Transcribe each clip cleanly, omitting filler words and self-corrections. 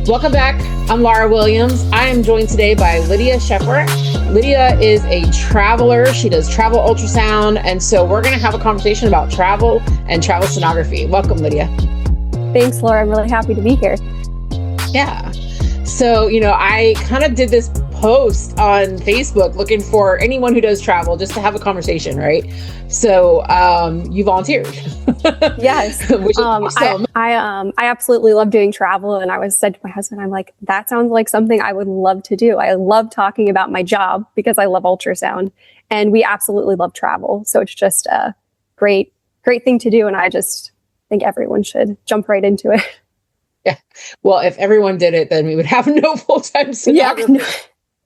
Welcome back. I'm Lara Williams. I am joined today by Lydia Shepard. Lydia is a traveler. She does travel ultrasound. And so we're going to have a conversation about travel and travel sonography. Welcome, Lydia. Thanks, Laura. I'm really happy to be here. Yeah. So, I kind of did this post on Facebook looking for anyone who does travel just to have a conversation, right? So you volunteered. Yes. Which is awesome. I absolutely love doing travel. And I said to my husband, I'm like, that sounds like something I would love to do. I love talking about my job because I love ultrasound, and we absolutely love travel. So it's just a great thing to do. And I just think everyone should jump right into it. Yeah. Well, if everyone did it, then we would have no full-time sonographer. Yeah.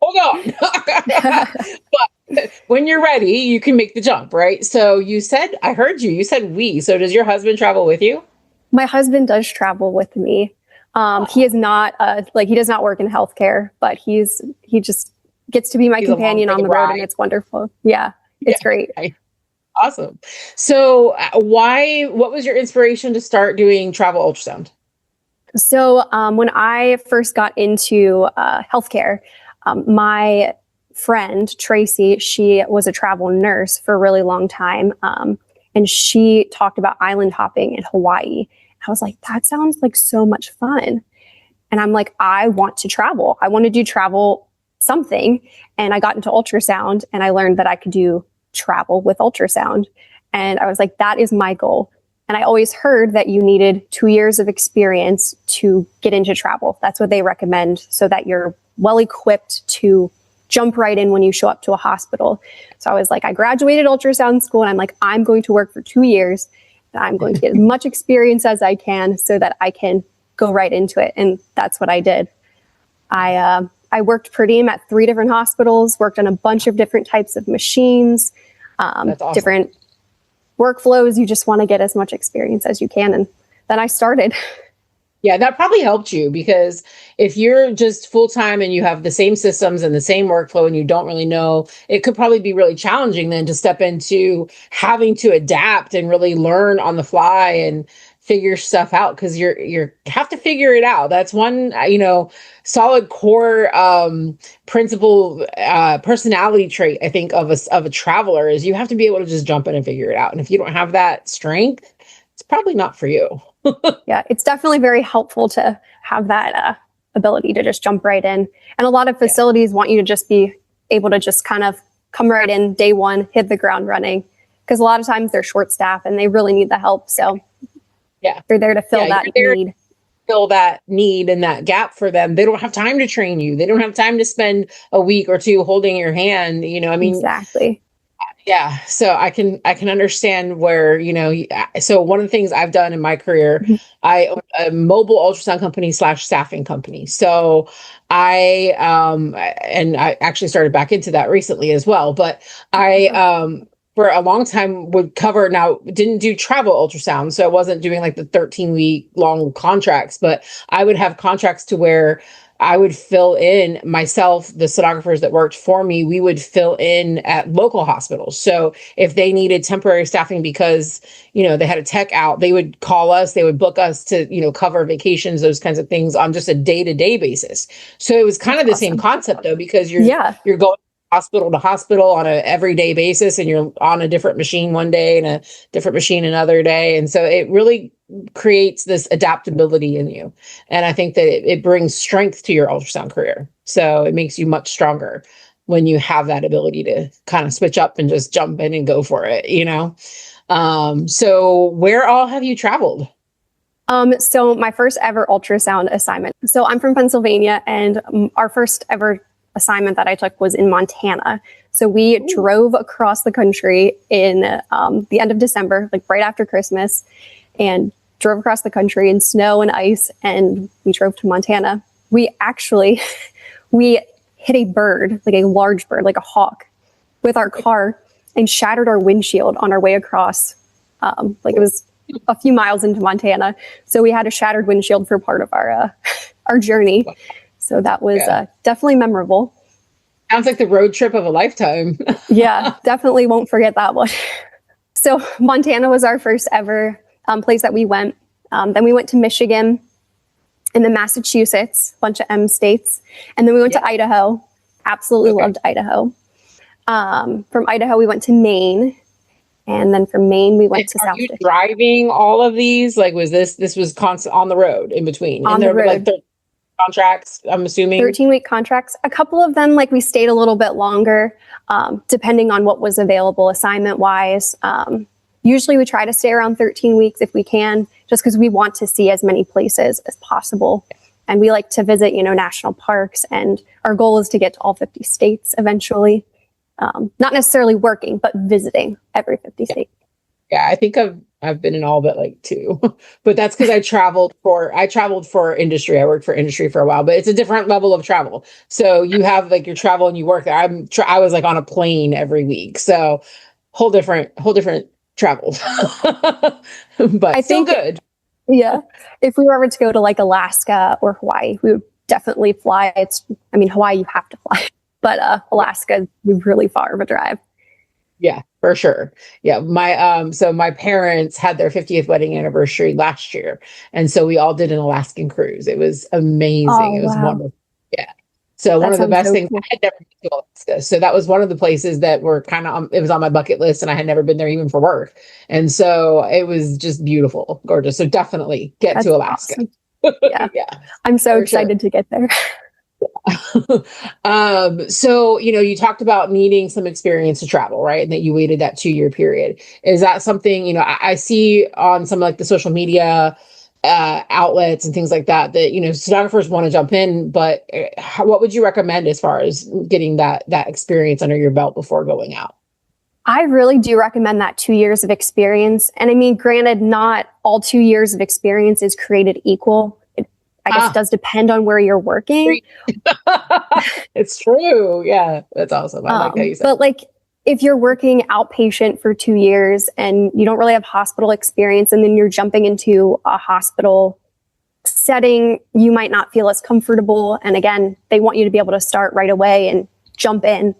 Hold on. But when you're ready, you can make the jump, right? So I heard you said we. So does your husband travel with you? My husband does travel with me. He is not he does not work in healthcare, but he just gets to be my companion on the road, and it's wonderful. Yeah, it's great. Right. Awesome. So what was your inspiration to start doing travel ultrasound? So when I first got into healthcare, my friend, Tracy, she was a travel nurse for a really long time. And she talked about island hopping in Hawaii. I was like, that sounds like so much fun. And I'm like, I want to travel. I want to do travel something. And I got into ultrasound, and I learned that I could do travel with ultrasound. And I was like, that is my goal. And I always heard that you needed 2 years of experience to get into travel. That's what they recommend, so that you're well equipped to jump right in when you show up to a hospital. So I was like, I graduated ultrasound school, and I'm like, I'm going to work for 2 years. And I'm going to get as much experience as I can so that I can go right into it. And that's what I did. I worked per diem at 3 different hospitals, worked on a bunch of different types of machines, That's awesome. Different workflows. You just want to get as much experience as you can. And then I started. Yeah, that probably helped you, because if you're just full-time and you have the same systems and the same workflow and you don't really know, it could probably be really challenging then to step into having to adapt and really learn on the fly and figure stuff out, because you have to figure it out. That's one, solid core principle, personality trait, I think, of a traveler, is you have to be able to just jump in and figure it out. And if you don't have that strength, it's probably not for you. Yeah, it's definitely very helpful to have that ability to just jump right in. And a lot of facilities want you to just be able to just kind of come right in day one, hit the ground running, because a lot of times they're short staffed and they really need the help. So yeah, they're there to fill that need. Fill that need and that gap for them. They don't have time to train you. They don't have time to spend a week or two holding your hand. Exactly. Yeah. So I can understand where, so one of the things I've done in my career, I own a mobile ultrasound company / staffing company. So I actually started back into that recently as well, but I, for a long time didn't do travel ultrasound. So I wasn't doing like the 13-week long contracts, but I would have contracts to where I would fill in myself, the sonographers that worked for me, we would fill in at local hospitals. So if they needed temporary staffing because, they had a tech out, they would call us, they would book us to, cover vacations, those kinds of things on just a day-to-day basis. So it was kind of the same concept though, because you're going hospital to hospital on a everyday basis, and you're on a different machine one day and a different machine another day. And so it really creates this adaptability in you. And I think that it brings strength to your ultrasound career. So it makes you much stronger when you have that ability to kind of switch up and just jump in and go for it, So where all have you traveled? So my first ever ultrasound assignment. So I'm from Pennsylvania, and our first ever assignment that I took was in Montana. So we drove across the country in the end of December, like right after Christmas, and drove across the country in snow and ice, and we drove to Montana. We hit a bird, like a large bird, like a hawk, with our car, and shattered our windshield on our way across. It was a few miles into Montana. So we had a shattered windshield for part of our journey. So that was definitely memorable. Sounds like the road trip of a lifetime. Yeah, definitely won't forget that one. So Montana was our first ever place that we went. Then we went to Michigan, and then Massachusetts, a bunch of M states. And then we went to Idaho. Absolutely loved Idaho. From Idaho, we went to Maine. And then from Maine, we went to South Dakota. Are you driving all of these? Like, this was constant on the road in between? On the road. Like 13 contracts, I'm assuming? 13-week contracts. A couple of them, like we stayed a little bit longer, depending on what was available assignment-wise. Usually we try to stay around 13 weeks if we can, just because we want to see as many places as possible. And we like to visit, national parks. And our goal is to get to all 50 states eventually. Not necessarily working, but visiting every 50 states. Yeah, I think I've been in all but like 2, but that's because I traveled for industry. I worked for industry for a while, but it's a different level of travel. So you have like your travel and you work there. I was like on a plane every week. So whole different travel, but I think good. Yeah. If we were ever to go to like Alaska or Hawaii, we would definitely fly. Hawaii, you have to fly. But Alaska is really far of a drive. Yeah, for sure. Yeah, my parents had their 50th wedding anniversary last year, and so we all did an Alaskan cruise. It was amazing. Oh, it was wow. wonderful. Yeah. So one of the best things, cool. I had never been to Alaska, so that was one of the places that were kind of it was on my bucket list, and I had never been there even for work, and so it was just beautiful, gorgeous. So definitely get to Alaska. Awesome. Yeah, I'm so excited to get there. So, you talked about needing some experience to travel, right? And that you waited that 2-year period. Is that something, I see on some like the social media outlets and things like that, sonographers want to jump in, but what would you recommend as far as getting that experience under your belt before going out? I really do recommend that 2 years of experience. And granted, not all 2 years of experience is created equal. I guess it does depend on where you're working. It's true. Yeah, that's awesome. I like how you said. But like, if you're working outpatient for 2 years and you don't really have hospital experience, and then you're jumping into a hospital setting, you might not feel as comfortable. And again, they want you to be able to start right away and jump in.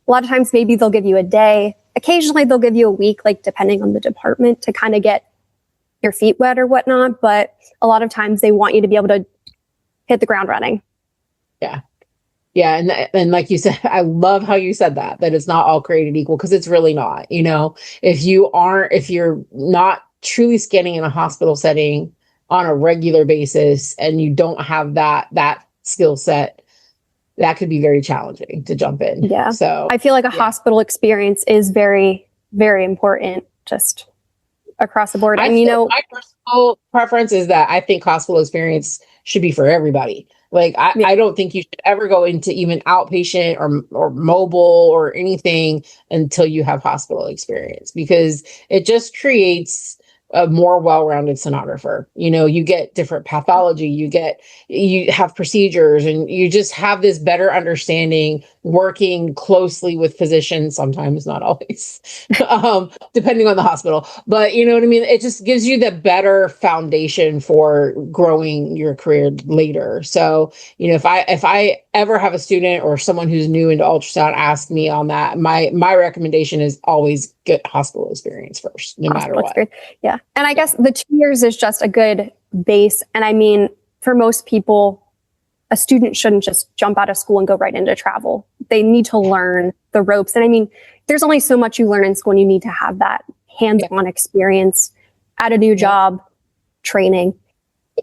A lot of times, maybe they'll give you a day. Occasionally, they'll give you a week, like depending on the department, to kind of get your feet wet or whatnot. But a lot of times they want you to be able to hit the ground running. Yeah. Yeah. And like you said, I love how you said that it's not all created equal, because it's really not. If you're not truly scanning in a hospital setting on a regular basis and you don't have that skill set, that could be very challenging to jump in. Yeah. So I feel like a hospital experience is very, very important, just across the board. And my personal preference is that I think hospital experience should be for everybody. Like I don't think you should ever go into even outpatient or mobile or anything until you have hospital experience, because it just creates a more well-rounded sonographer. You get different pathology, you have procedures, and you just have this better understanding working closely with physicians, sometimes, not always, depending on the hospital. But you know what I mean? It just gives you the better foundation for growing your career later. So, if I ever have a student or someone who's new into ultrasound ask me on that, my recommendation is always get hospital experience first, no matter what. Yeah. And I guess the 2 years is just a good base. And for most people, a student shouldn't just jump out of school and go right into travel. They need to learn the ropes. And there's only so much you learn in school, and you need to have that hands-on experience at a new job, training.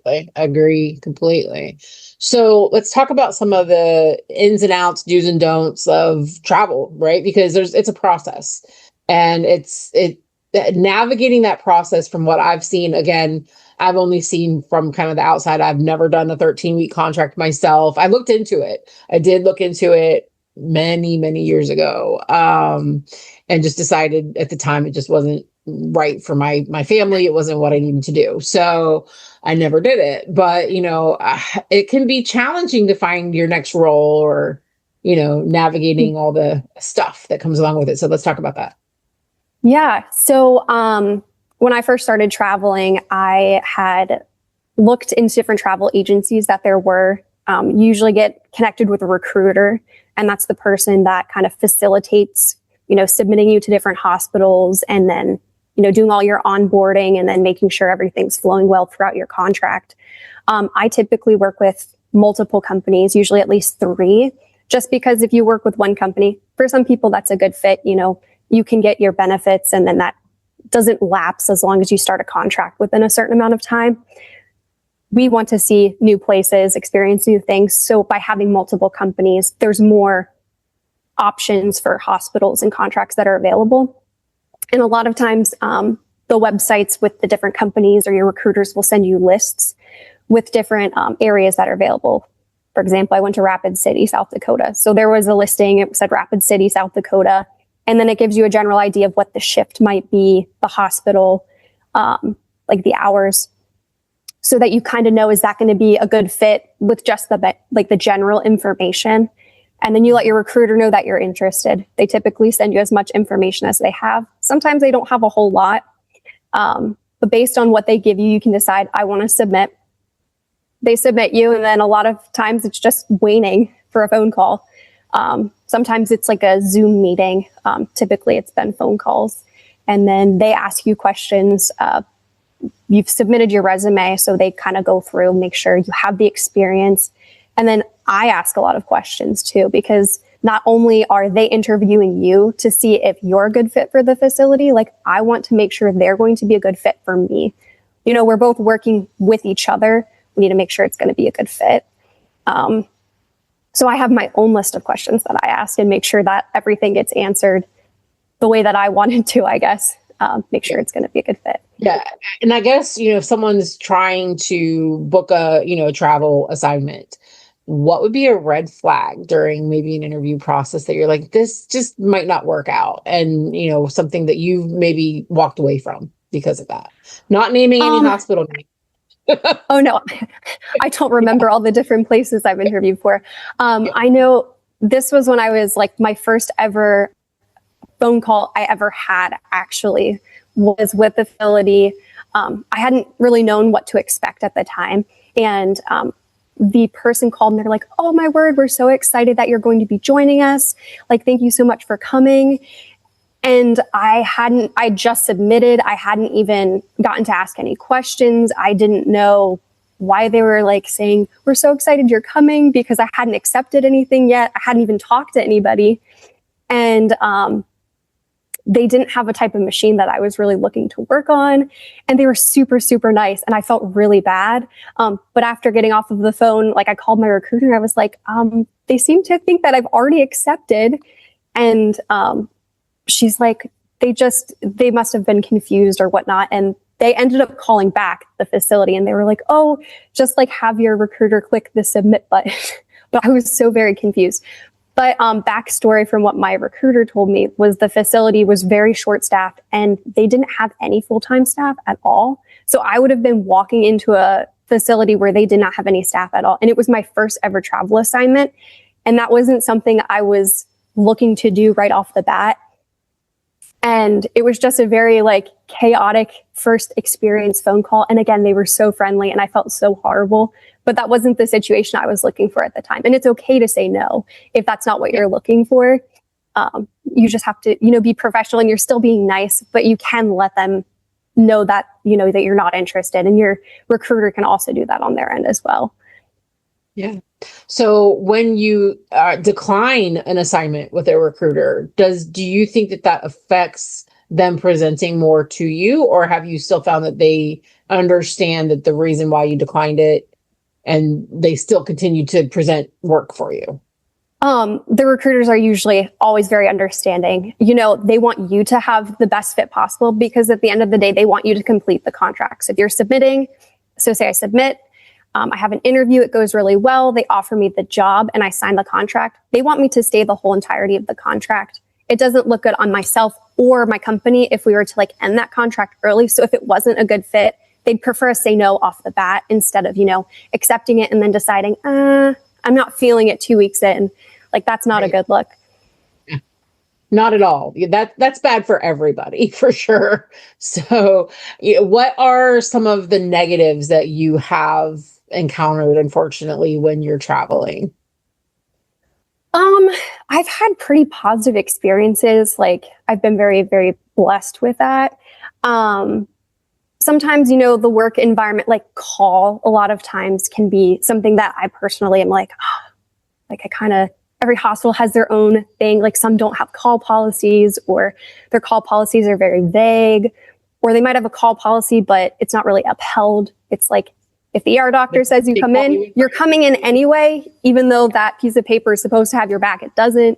I agree completely. So let's talk about some of the ins and outs, do's and don'ts of travel, right? Because it's a process, and navigating that process. From what I've seen, again, I've only seen from kind of the outside. I've never done a 13-week contract myself. I looked into it. I did look into it many, many years ago, and just decided at the time it just wasn't right for my family. It wasn't what I needed to do. So I never did it. But, it can be challenging to find your next role, or, navigating all the stuff that comes along with it. So let's talk about that. Yeah. So when I first started traveling, I had looked into different travel agencies that there were. Usually get connected with a recruiter, and that's the person that kind of facilitates, submitting you to different hospitals, and then, doing all your onboarding, and then making sure everything's flowing well throughout your contract. I typically work with multiple companies, usually at least 3, just because if you work with one company, for some people that's a good fit. You can get your benefits and then that doesn't lapse as long as you start a contract within a certain amount of time. We want to see new places, experience new things. So by having multiple companies, there's more options for hospitals and contracts that are available. And a lot of times, the websites with the different companies or your recruiters will send you lists with different areas that are available. For example, I went to Rapid City, South Dakota. So there was a listing, it said Rapid City, South Dakota. And then it gives you a general idea of what the shift might be, the hospital, like the hours, so that you kind of know, is that going to be a good fit with just the general information? And then you let your recruiter know that you're interested. They typically send you as much information as they have. Sometimes they don't have a whole lot. But based on what they give you, you can decide, I want to submit. They submit you, and then a lot of times it's just waiting for a phone call. Sometimes it's like a Zoom meeting. Typically it's been phone calls. And then they ask you questions. You've submitted your resume, so they kind of go through, make sure you have the experience. And then I ask a lot of questions too, because not only are they interviewing you to see if you're a good fit for the facility, like I want to make sure they're going to be a good fit for me. We're both working with each other. We need to make sure it's going to be a good fit. So I have my own list of questions that I ask and make sure that everything gets answered the way that I wanted to, I guess. Make sure it's going to be a good fit. Yeah. And I guess, if someone's trying to book a travel assignment, what would be a red flag during maybe an interview process that you're like, this just might not work out? And, something that you've maybe walked away from because of that. Not naming any hospital name. Oh, no, I don't remember all the different places I've interviewed for. I know this was when I was like, my first ever phone call I ever had actually was with the facility. I hadn't really known what to expect at the time. And the person called and they're like, oh my word, we're so excited that you're going to be joining us. Like, thank you so much for coming. And I just submitted. I hadn't even gotten to ask any questions. I didn't know why they were like saying, we're so excited you're coming, because I hadn't accepted anything yet. I hadn't even talked to anybody. And they didn't have a type of machine that I was really looking to work on. And they were super, super nice. And I felt really bad. But after getting off of the phone, like I called my recruiter, I was like, they seem to think that I've already accepted. And she's like, they must have been confused or whatnot. And they ended up calling back the facility and they were like, oh, just like have your recruiter click the submit button. But I was so very confused. But backstory from what my recruiter told me was the facility was very short-staffed and they didn't have any full-time staff at all. So I would have been walking into a facility where they did not have any staff at all. And it was my first ever travel assignment. And that wasn't something I was looking to do right off the bat. And it was just a very like chaotic first experience phone call. And again, they were so friendly and I felt so horrible, but that wasn't the situation I was looking for at the time. And it's okay to say no if that's not what you're looking for. You just have to, be professional and you're still being nice, but you can let them know that, that you're not interested, and your recruiter can also do that on their end as well. Yeah. So when you decline an assignment with a recruiter, do you think that affects them presenting more to you, or have you still found that they understand that the reason why you declined it and they still continue to present work for you? The recruiters are usually always very understanding. They want you to have the best fit possible, because at the end of the day, they want you to complete the contract. So if you're submitting, so say I submit, I have an interview, it goes really well, they offer me the job and I sign the contract. They want me to stay the whole entirety of the contract. It doesn't look good on myself or my company if we were to end that contract early. So if it wasn't a good fit, they'd prefer us say no off the bat instead of, accepting it and then deciding, I'm not feeling it 2 weeks in. That's not a good look. Not at all. That's bad for everybody, for sure. So what are some of the negatives that you have encountered, unfortunately, when you're traveling? I've had pretty positive experiences. I've been very, very blessed with that. Some sometimes, the work environment, like call, a lot of times can be something that I personally am like, every hospital has their own thing. Like some don't have call policies, or their call policies are very vague, or they might have a call policy, but it's not really upheld. It's like, if the ER doctor says you come in, you're coming in anyway, even though that piece of paper is supposed to have your back, it doesn't.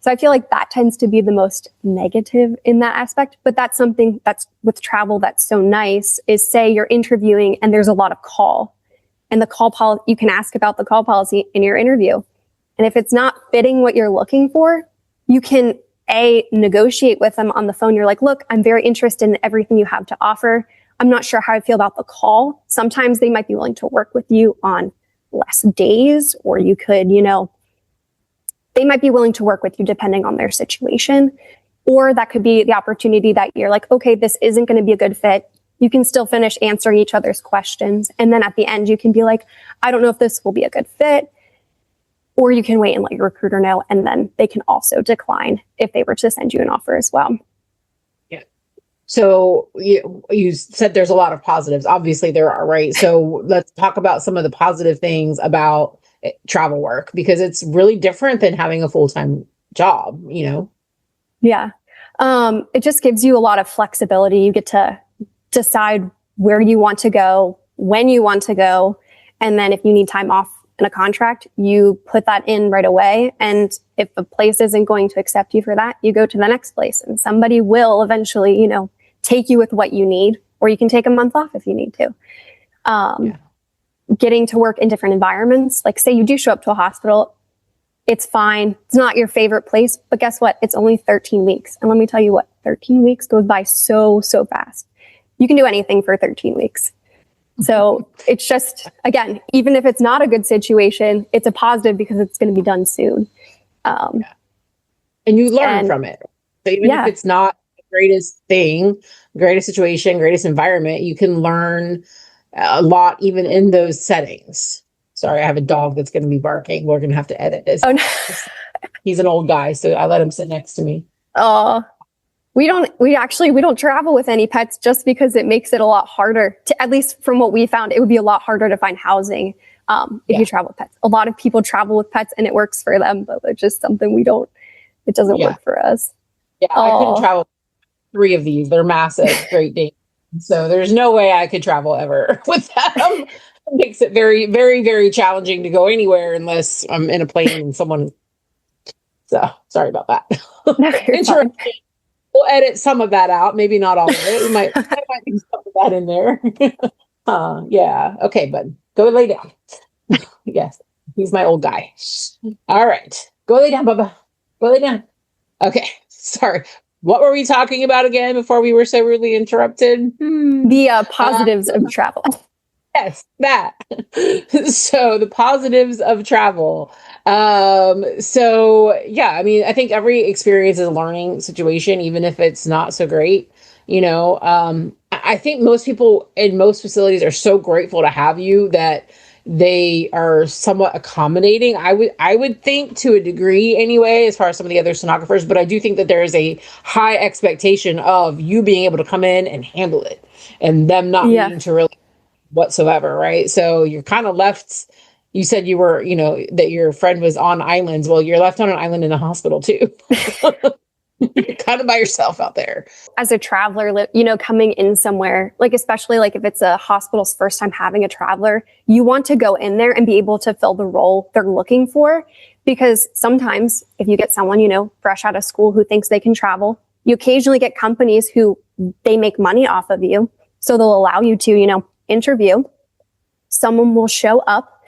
So I feel like that tends to be the most negative in that aspect. But that's something that's with travel that's so nice, is say you're interviewing and there's a lot of call, and the call policy, you can ask about the call policy in your interview. And if it's not fitting what you're looking for, you can negotiate with them on the phone. You're like, look, I'm very interested in everything you have to offer. I'm not sure how I feel about the call. Sometimes they might be willing to work with you on less days, or you could, they might be willing to work with you depending on their situation. Or that could be the opportunity that you're like, okay, this isn't going to be a good fit. You can still finish answering each other's questions. And then at the end, you can be like, I don't know if this will be a good fit. Or you can wait and let your recruiter know, and then they can also decline if they were to send you an offer as well. Yeah. So you said there's a lot of positives. Obviously there are, right? So let's talk about some of the positive things about travel work, because it's really different than having a full-time job, Yeah. It just gives you a lot of flexibility. You get to decide where you want to go, when you want to go. And then if you need time off in a contract, you put that in right away. And if a place isn't going to accept you for that, you go to the next place, and somebody will eventually, take you with what you need, or you can take a month off if you need to. Getting to work in different environments, like say you do show up to a hospital, it's fine. It's not your favorite place, but guess what? It's only 13 weeks. And let me tell you what, 13 weeks goes by so fast. You can do anything for 13 weeks. So it's just, again, even if it's not a good situation, it's a positive because it's going to be done soon. And you learn from it. So even if it's not the greatest thing, greatest situation, greatest environment, you can learn a lot even in those settings. Sorry, I have a dog that's going to be barking. We're going to have to edit this. Oh, no. He's an old guy, so I let him sit next to me. Oh, we don't travel with any pets, just because it makes it a lot harder to, at least from what we found, it would be a lot harder to find housing if you travel with pets. A lot of people travel with pets and it works for them, but it's just something it doesn't work for us. Yeah, I couldn't travel 3 of these. They're massive, Great Danes. So there's no way I could travel ever with them. It makes it very, very, very challenging to go anywhere unless I'm in a plane and someone. So sorry about that. No, we'll edit some of that out. Maybe not all of it. We might do some of that in there. Yeah. Okay, bud. Go lay down. Yes. He's my old guy. All right. Go lay down, Bubba. Go lay down. Okay. Sorry. What were we talking about again before we were so rudely interrupted? The positives of travel. Yes, that. So the positives of travel. So yeah, I mean, I think every experience is a learning situation, even if it's not so great. I think most people in most facilities are so grateful to have you that they are somewhat accommodating. I would think, to a degree anyway, as far as some of the other sonographers, but I do think that there is a high expectation of you being able to come in and handle it, and them not needing to really whatsoever, right? So you're kind of left. You said you were, that your friend was on islands. Well, you're left on an island in a hospital too. You're kind of by yourself out there. As a traveler, coming in somewhere, like especially like if it's a hospital's first time having a traveler, you want to go in there and be able to fill the role they're looking for. Because sometimes if you get someone, fresh out of school who thinks they can travel, you occasionally get companies who they make money off of you. So they'll allow you to, interview. Someone will show up.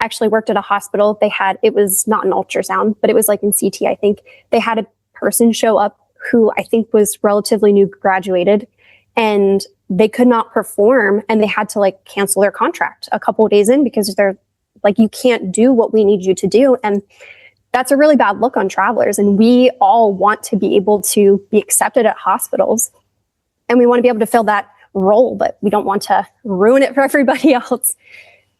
Actually worked at a hospital. It was not an ultrasound, but it was like in CT, I think. They had a person show up who I think was relatively new graduated, and they could not perform, and they had to cancel their contract a couple of days in, because they're like, you can't do what we need you to do. And that's a really bad look on travelers. And we all want to be able to be accepted at hospitals, and we want to be able to fill that role, but we don't want to ruin it for everybody else.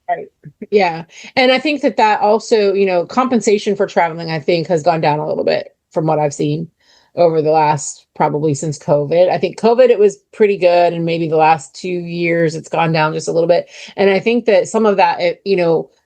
Right. Yeah. And I think that also, compensation for traveling, I think, has gone down a little bit from what I've seen. over the last, probably since COVID. I think COVID, it was pretty good. And maybe the last 2 years, it's gone down just a little bit. And I think that some of that,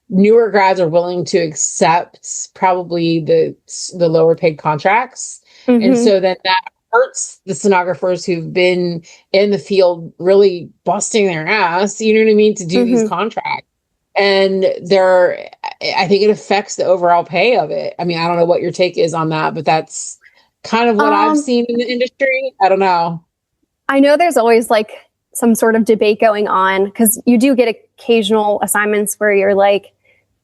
newer grads are willing to accept probably the lower paid contracts. And so then that hurts the sonographers who've been in the field really busting their ass, you know what I mean, to do these contracts. And I think it affects the overall pay of it. I mean, I don't know what your take is on that, but that's kind of what I've seen in the industry. I don't know. I know there's always like some sort of debate going on, because you do get occasional assignments where you're like,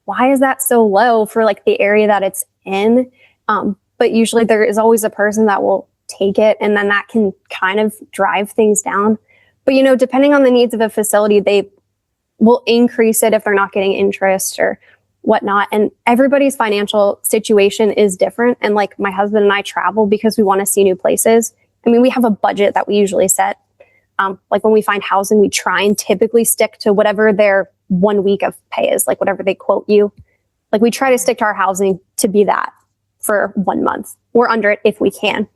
why is that so low for like the area that it's in? But usually there is always a person that will take it, and then that can kind of drive things down. But, depending on the needs of a facility, they will increase it if they're not getting interest or whatnot. And everybody's financial situation is different. And like my husband and I travel because we want to see new places. I mean, we have a budget that we usually set. Like when we find housing, we try and typically stick to whatever their 1 week of pay is, like whatever they quote you. Like we try to stick to our housing to be that for 1 month or under it if we can.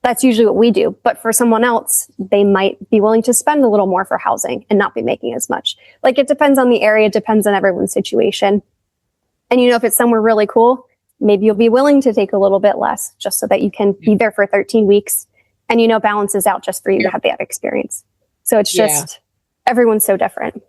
That's usually what we do. But for someone else, they might be willing to spend a little more for housing and not be making as much. Like it depends on the area, it depends on everyone's situation. And if it's somewhere really cool, maybe you'll be willing to take a little bit less just so that you can be there for 13 weeks and balances out just for you to have that experience. So it's just everyone's so different.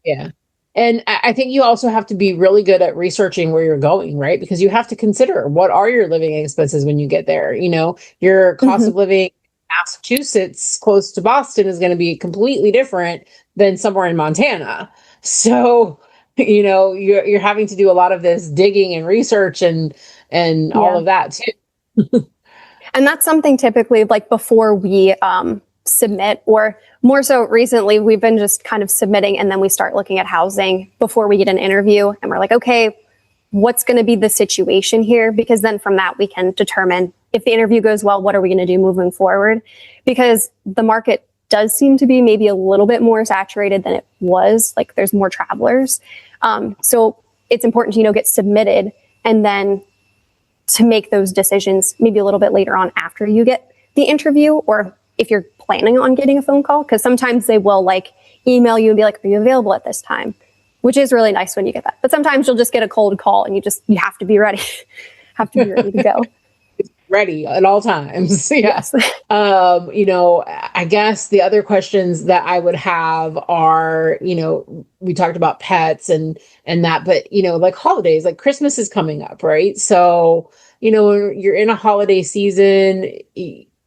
Yeah. And I think you also have to be really good at researching where you're going, right? Because you have to consider, what are your living expenses when you get there? Your cost of living in Massachusetts, close to Boston, is going to be completely different than somewhere in Montana. So, you're having to do a lot of this digging and research and all of that too. And that's something typically like before we submit, or more so recently, we've been just kind of submitting, and then we start looking at housing before we get an interview, and we're like, okay, what's going to be the situation here? Because then from that, we can determine if the interview goes well, what are we going to do moving forward? Because the market does seem to be maybe a little bit more saturated than it was. Like there's more travelers. So it's important to, get submitted, and then to make those decisions maybe a little bit later on after you get the interview, or if you're planning on getting a phone call, because sometimes they will like email you and be like, are you available at this time? Which is really nice when you get that. But sometimes you'll just get a cold call and you have to be ready, have to be ready to go. Ready at all times. Yes. I guess the other questions that I would have are, we talked about pets and that, but, like holidays, like Christmas is coming up, right? So, when you're in a holiday season,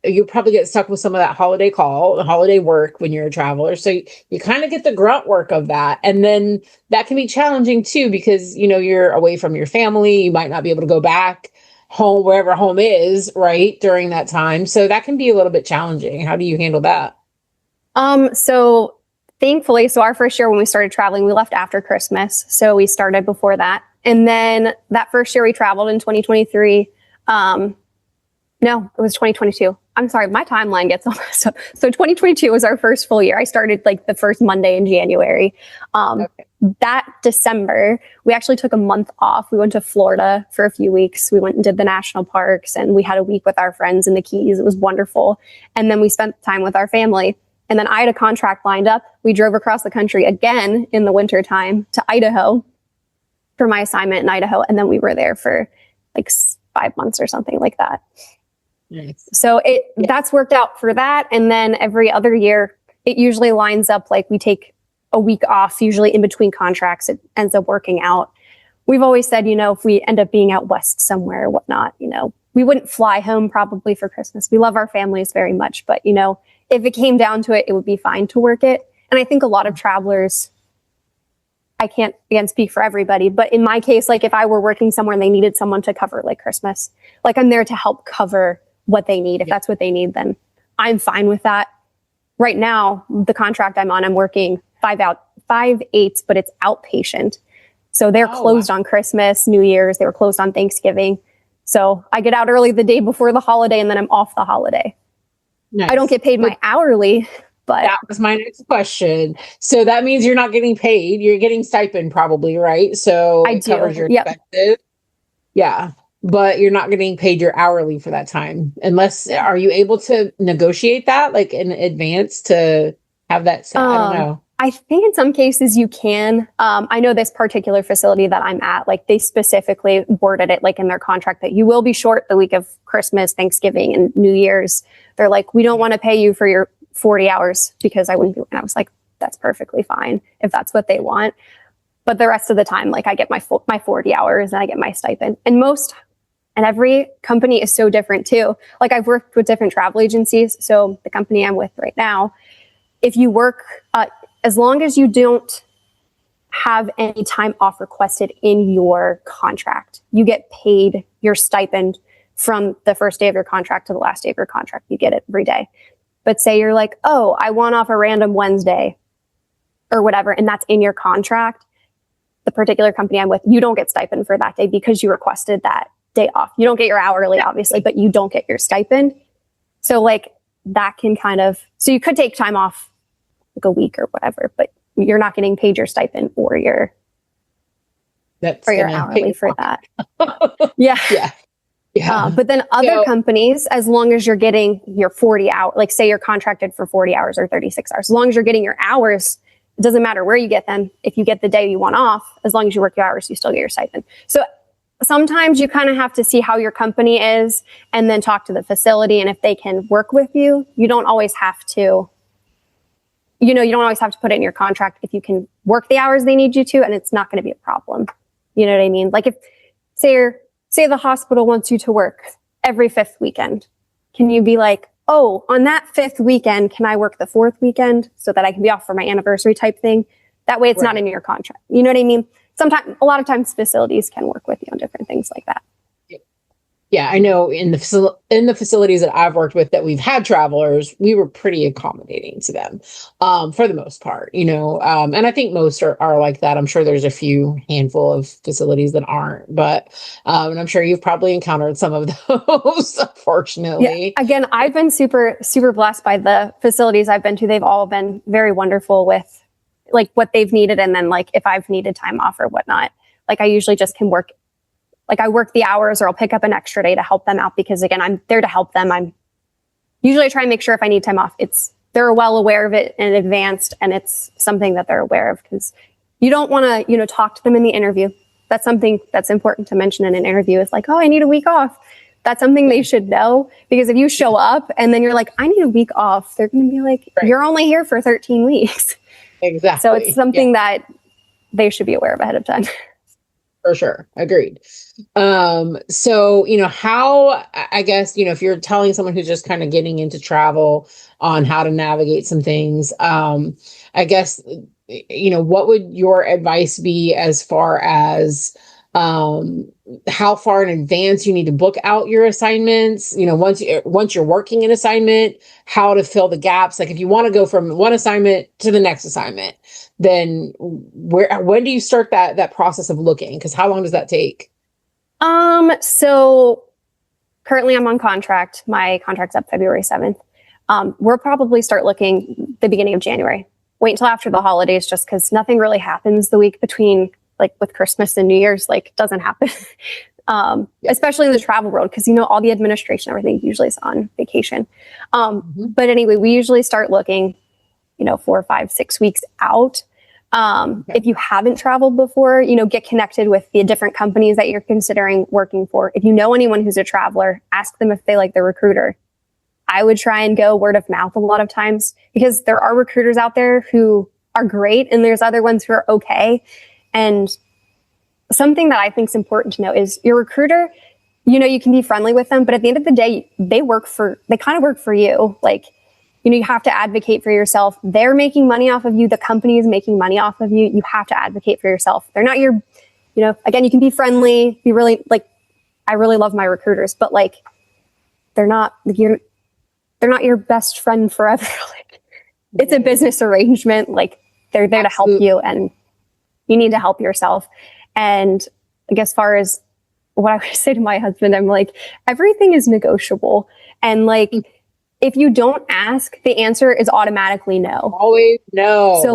you probably get stuck with some of that holiday call, holiday work when you're a traveler. So you kind of get the grunt work of that. And then that can be challenging too, because, you're away from your family. You might not be able to go back home, wherever home is, right, during that time. So that can be a little bit challenging. How do you handle that? So thankfully, our first year when we started traveling, we left after Christmas. So we started before that. And then that first year we traveled in 2023. No, it was 2022. I'm sorry, my timeline gets all messed up. So 2022 was our first full year. I started like the first Monday in January. That December, we actually took a month off. We went to Florida for a few weeks. We went and did the national parks, and we had a week with our friends in the Keys. It was wonderful. And then we spent time with our family. And then I had a contract lined up. We drove across the country again in the winter time to Idaho for my assignment in Idaho. And then we were there for like 5 months or something like that. Nice. So that's worked out for that. And then every other year, it usually lines up like we take a week off, usually in between contracts. It ends up working out. We've always said, if we end up being out west somewhere or whatnot, we wouldn't fly home probably for Christmas. We love our families very much, but if it came down to it, it would be fine to work it. And I think a lot of travelers, I can't again speak for everybody, but in my case, like if I were working somewhere and they needed someone to cover like Christmas, like I'm there to help cover what they need. If that's what they need, then I'm fine with that. Right now, the contract I'm on, I'm working 5/8, but it's outpatient. So they're closed on Christmas, New Year's. They were closed on Thanksgiving. So I get out early the day before the holiday, and then I'm off the holiday. Nice. I don't get paid my hourly, but that was my next question. So that means you're not getting paid. You're getting stipend probably, right? So it covers your expenses. Yeah. but you're not getting paid your hourly for that time. Unless, are you able to negotiate that like in advance to have that set? I don't know. I think in some cases you can. I know this particular facility that I'm at, like they specifically worded it like in their contract that you will be short the week of Christmas, Thanksgiving, and New Year's. They're like, we don't want to pay you for your 40 hours because I wouldn't be. And I was like, that's perfectly fine if that's what they want. But the rest of the time, like I get my 40 hours and I get my stipend. And every company is so different too. Like I've worked with different travel agencies. So the company I'm with right now, if you work, as long as you don't have any time off requested in your contract, you get paid your stipend from the first day of your contract to the last day of your contract. You get it every day. But say you're like, oh, I want off a random Wednesday or whatever, and that's in your contract, the particular company I'm with, you don't get stipend for that day because you requested that day off. You don't get your hourly, obviously, but you don't get your stipend. So like that can so you could take time off like a week or whatever, but you're not getting paid your stipend or your hourly for that. Yeah. Yeah. Yeah. But then other companies, as long as you're getting your 40 hours, like say you're contracted for 40 hours or 36 hours, as long as you're getting your hours, it doesn't matter where you get them. If you get the day you want off, as long as you work your hours, you still get your stipend. So sometimes you kind of have to see how your company is and then talk to the facility. And if they can work with you, you don't always have to, you don't always have to put it in your contract if you can work the hours they need you to, and it's not going to be a problem. You know what I mean? Like if, say the hospital wants you to work every 5th weekend, can you be like, oh, on that 5th weekend, can I work the 4th weekend so that I can be off for my anniversary type thing? That way it's not in your contract. You know what I mean? A lot of times facilities can work with you on different things like that. Yeah, I know in the facilities that I've worked with that we've had travelers, we were pretty accommodating to them for the most part, and I think most are like that. I'm sure there's a handful of facilities that aren't, but and I'm sure you've probably encountered some of those, unfortunately. Yeah. Again, I've been super, super blessed by the facilities I've been to. They've all been very wonderful with like what they've needed. And then like if I've needed time off or whatnot, like I usually just can work. Like I work the hours or I'll pick up an extra day to help them out because again, I'm there to help them. I'm usually trying to make sure if I need time off, they're well aware of it in advance and it's something that they're aware of because you don't want to, talk to them in the interview. That's something that's important to mention in an interview is like, oh, I need a week off. That's something they should know because if you show up and then you're like, I need a week off, they're going to be like, you're only here for 13 weeks. Exactly. So it's something that they should be aware of ahead of time. For sure. Agreed. So, how, I guess, if you're telling someone who's just kind of getting into travel on how to navigate some things, I guess, what would your advice be as far as how far in advance you need to book out your assignments, once you're working an assignment, how to fill the gaps. Like if you want to go from one assignment to the next assignment, then when do you start that process of looking? Because how long does that take? So currently I'm on contract. My contract's up February 7th. We'll probably start looking the beginning of January. Wait until after the holidays, just because nothing really happens the week between, like with Christmas and New Year's, like doesn't happen. Especially in the travel world, because all the administration, everything usually is on vacation. But anyway, we usually start looking, 4, 5, 6 weeks out. If you haven't traveled before, get connected with the different companies that you're considering working for. If you know anyone who's a traveler, ask them if they like the recruiter. I would try and go word of mouth a lot of times because there are recruiters out there who are great and there's other ones who are okay. And something that I think is important to know is your recruiter, you can be friendly with them, but at the end of the day, they kind of work for you. Like, you have to advocate for yourself. They're making money off of you. The company is making money off of you. You have to advocate for yourself. They're not your, again, you can be friendly, be really I really love my recruiters, but they're not your best friend forever. It's a business arrangement. They're there to help you and you need to help yourself. And as far as what I would say to my husband, I'm like, everything is negotiable. And if you don't ask, the answer is automatically no. Always no. So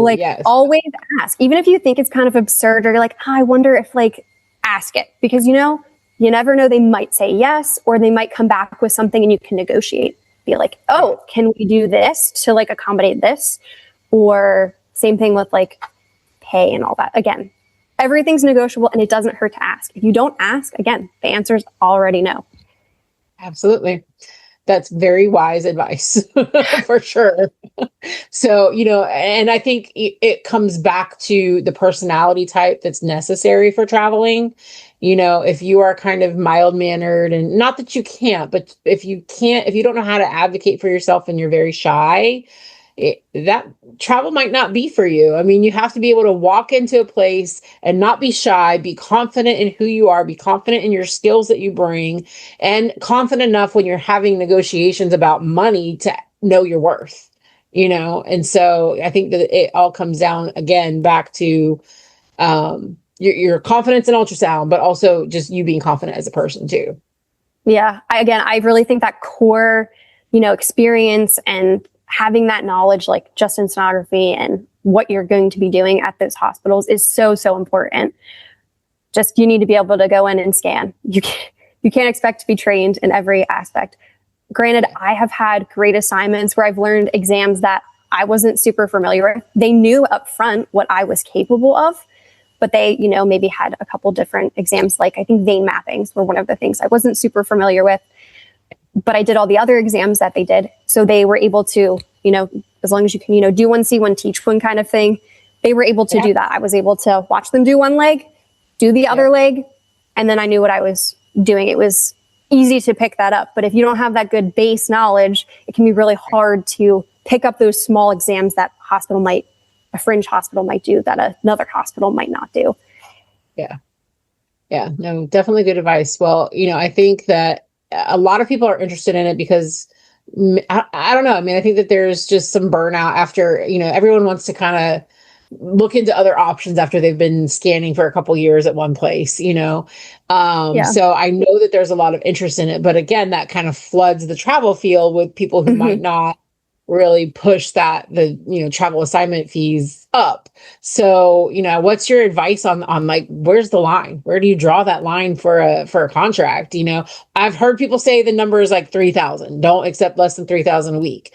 always ask. Even if you think it's kind of absurd or you're like, I wonder if ask it. Because you never know, they might say yes, or they might come back with something and you can negotiate. Be like, oh, can we do this to like accommodate this? Or same thing with like pay and all that. Again, everything's negotiable and it doesn't hurt to ask. If you don't ask, again, the answer is already no. Absolutely. That's very wise advice for sure. So, and I think it comes back to the personality type that's necessary for traveling. If you are kind of mild mannered, and not that you can't, but if you don't know how to advocate for yourself and you're very shy, that travel might not be for you. I mean, you have to be able to walk into a place and not be shy, be confident in who you are, be confident in your skills that you bring, and confident enough when you're having negotiations about money to know your worth, And so I think that it all comes down again back to your confidence in ultrasound, but also just you being confident as a person too. Yeah. I really think that core, experience and having that knowledge, like just in sonography and what you're going to be doing at those hospitals is so, so important. Just, you need to be able to go in and scan. You can't expect to be trained in every aspect. Granted, I have had great assignments where I've learned exams that I wasn't super familiar with. They knew up front what I was capable of, but they, maybe had a couple different exams. Like I think vein mappings were one of the things I wasn't super familiar with. But I did all the other exams that they did. So they were able to, as long as you can, do one, see one, teach one kind of thing, they were able to do that. I was able to watch them do one leg, do the other leg, and then I knew what I was doing. It was easy to pick that up. But if you don't have that good base knowledge, it can be really hard to pick up those small exams that a fringe hospital might do that another hospital might not do. Yeah. Yeah, no, definitely good advice. Well, I think that a lot of people are interested in it because I don't know. I mean, I think that there's just some burnout after, everyone wants to kind of look into other options after they've been scanning for a couple years at one place, So I know that there's a lot of interest in it, but again, that kind of floods the travel field with people who might not really push the travel assignment fees up. So, what's your advice on like, where's the line? Where do you draw that line for a contract? I've heard people say the number is like 3,000. Don't accept less than 3,000 a week.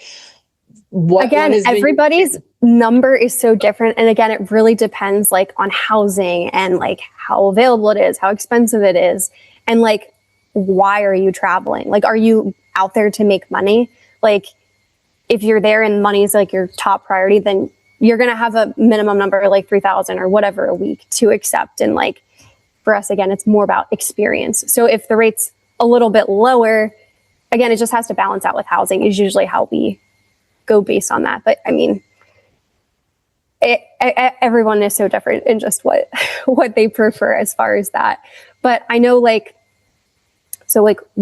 Everybody's number is so different. And again, it really depends like on housing and like how available it is, how expensive it is. And like, why are you traveling? Like, are you out there to make money? Like, if you're there and money is like your top priority, then you're going to have a minimum number like 3,000 or whatever a week to accept. And like for us, again, it's more about experience. So if the rate's a little bit lower, again, it just has to balance out with housing is usually how we go based on that. But I mean, everyone is so different in just what they prefer as far as that. But I know we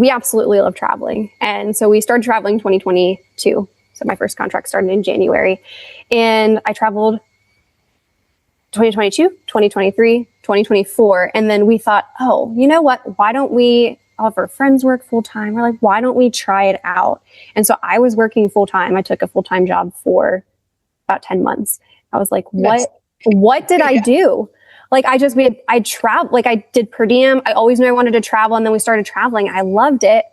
absolutely love traveling. And so we started traveling in 2022. So my first contract started in January and I traveled 2022, 2023, 2024. And then we thought, oh, you know what? Why don't all of our friends work full time? We're like, why don't we try it out? And so I was working full time. I took a full-time job for about 10 months. I was like, what did I do? Like I traveled, like I did per diem. I always knew I wanted to travel. And then we started traveling. I loved it.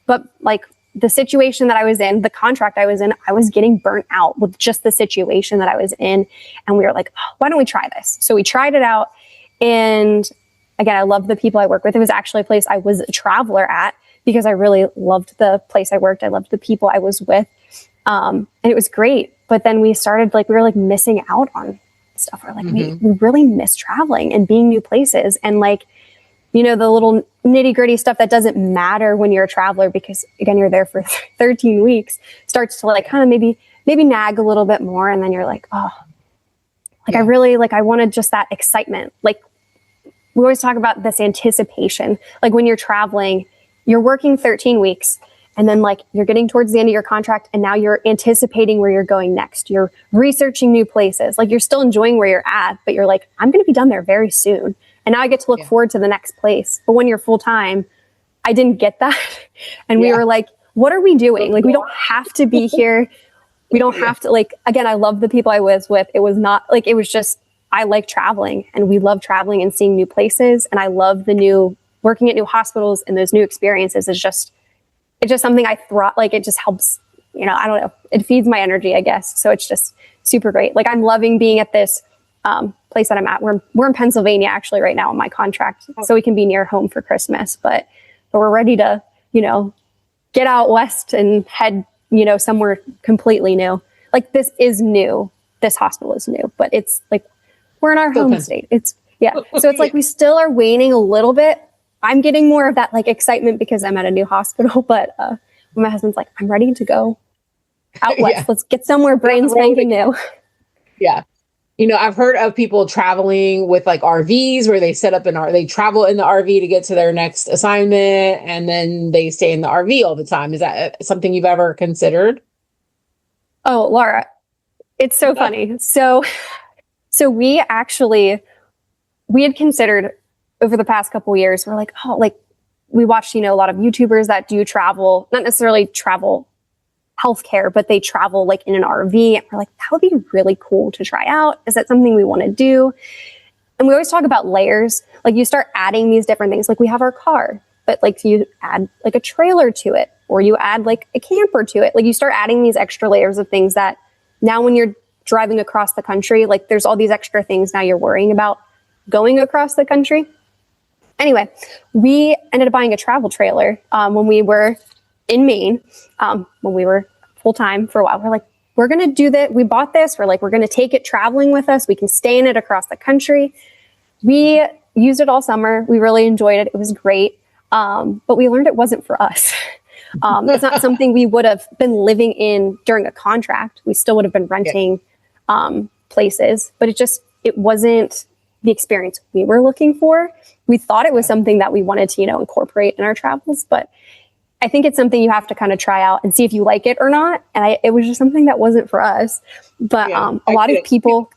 But like the situation that I was in, the contract I was in, I was getting burnt out with just the situation that I was in. And we were like, oh, why don't we try this? So we tried it out. And again, I loved the people I work with. It was actually a place I was a traveler at because I really loved the place I worked. I loved the people I was with. And it was great. But then we started we were missing out on stuff. We're like, we really miss traveling and being new places. And the little nitty gritty stuff that doesn't matter when you're a traveler, because again, you're there for 13 weeks, starts to kind of maybe nag a little bit more. And then you're like, oh, I really I wanted just that excitement. Like we always talk about this anticipation, like when you're traveling, you're working 13 weeks and then you're getting towards the end of your contract and now you're anticipating where you're going next. You're researching new places. You're still enjoying where you're at, but you're like, I'm going to be done there very soon. And now I get to look forward to the next place. But when you're full time, I didn't get that. And we were like, what are we doing? We don't have to be here. We don't have to again, I love the people I was with. It was not it was just, I like traveling and we love traveling and seeing new places. And I love the new working at new hospitals and those new experiences is just, it's just something I like, it just helps, I don't know, it feeds my energy, I guess. So it's just super great. Like I'm loving being at this place that I'm at. We're in Pennsylvania actually right now on my contract. So we can be near home for Christmas, but we're ready to, get out west and head, somewhere completely new. Like this is new. This hospital is new, but it's like, we're in our home state. It's So it's like, we still are waning a little bit. I'm getting more of that like excitement because I'm at a new hospital, but my husband's like, I'm ready to go out west. Let's get somewhere brand spanking new. Yeah. I've heard of people traveling with like RVs where they set up they travel in the RV to get to their next assignment and then they stay in the RV all the time. Is that something you've ever considered? Oh, Lara, it's so funny. So we had considered over the past couple of years, we're like, we watched, a lot of YouTubers that do travel, not necessarily travel healthcare, but they travel like in an RV. And we're like, that would be really cool to try out. Is that something we want to do? And we always talk about layers. Like you start adding these different things. Like we have our car, but like you add like a trailer to it, or you add like a camper to it. Like you start adding these extra layers of things that now when you're driving across the country, like there's all these extra things now you're worrying about going across the country. Anyway, we ended up buying a travel trailer when we were in Maine, when we were full-time for a while. We're like, we're going to do that. We bought this. We're like, we're going to take it traveling with us. We can stay in it across the country. We used it all summer. We really enjoyed it. It was great. But we learned it wasn't for us. It's not something we would have been living in during a contract. We still would have been renting places, but it wasn't the experience we were looking for. We thought it was something that we wanted to, incorporate in our travels, but I think it's something you have to kind of try out and see if you like it or not. And it was just something that wasn't for us. But a lot of people,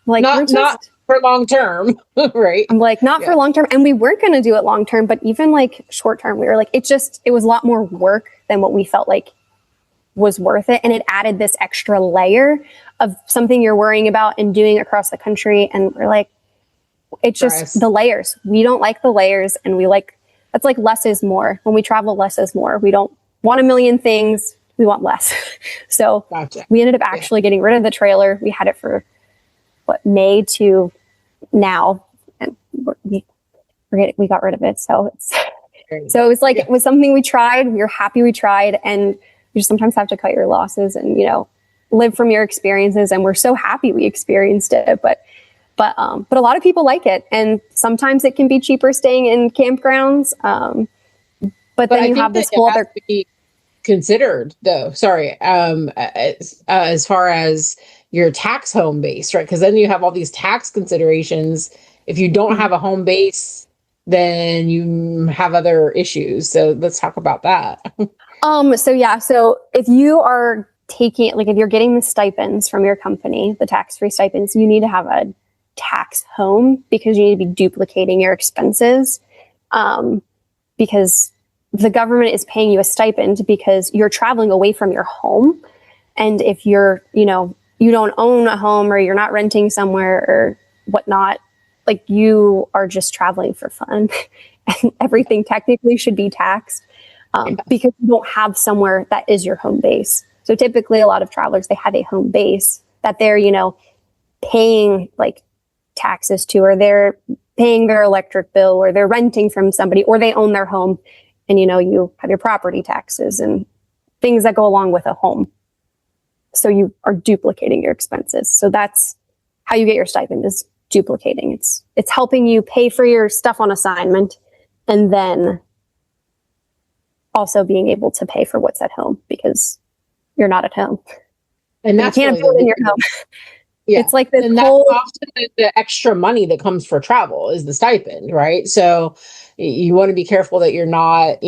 like not for long term, right? I'm like, not for long term. And we weren't going to do it long term, but even like short term, we were like, it was a lot more work than what we felt like was worth it. And it added this extra layer of something you're worrying about and doing across the country. And we're like, it's just the layers. We don't like the layers, and that's like less is more. When we travel, less is more. We don't want a million things. We want less. So we ended up actually getting rid of the trailer. We had it for May to now, and we got rid of it. So it was like, it was something we tried. We were happy we tried, and you just sometimes have to cut your losses and, live from your experiences. And we're so happy we experienced it, but a lot of people like it. And sometimes it can be cheaper staying in campgrounds. But then you have this whole other considered though. Sorry. As far as your tax home base, right? Because then you have all these tax considerations. If you don't have a home base, then you have other issues. So let's talk about that. So if you are if you're getting the stipends from your company, the tax-free stipends, you need to have a tax home because you need to be duplicating your expenses. Because the government is paying you a stipend because you're traveling away from your home. And if you're, you don't own a home or you're not renting somewhere or whatnot, like you are just traveling for fun and everything technically should be taxed because you don't have somewhere that is your home base. So typically a lot of travelers, they have a home base that they're, paying like taxes to, or they're paying their electric bill, or they're renting from somebody, or they own their home and, you have your property taxes and things that go along with a home. So you are duplicating your expenses. So that's how you get your stipend, is duplicating. It's helping you pay for your stuff on assignment and then also being able to pay for what's at home because you're not at home. And that's you can't afford in your home. Yeah. It's like this and that's often the extra money that comes for travel is the stipend, right? So you want to be careful that you're not,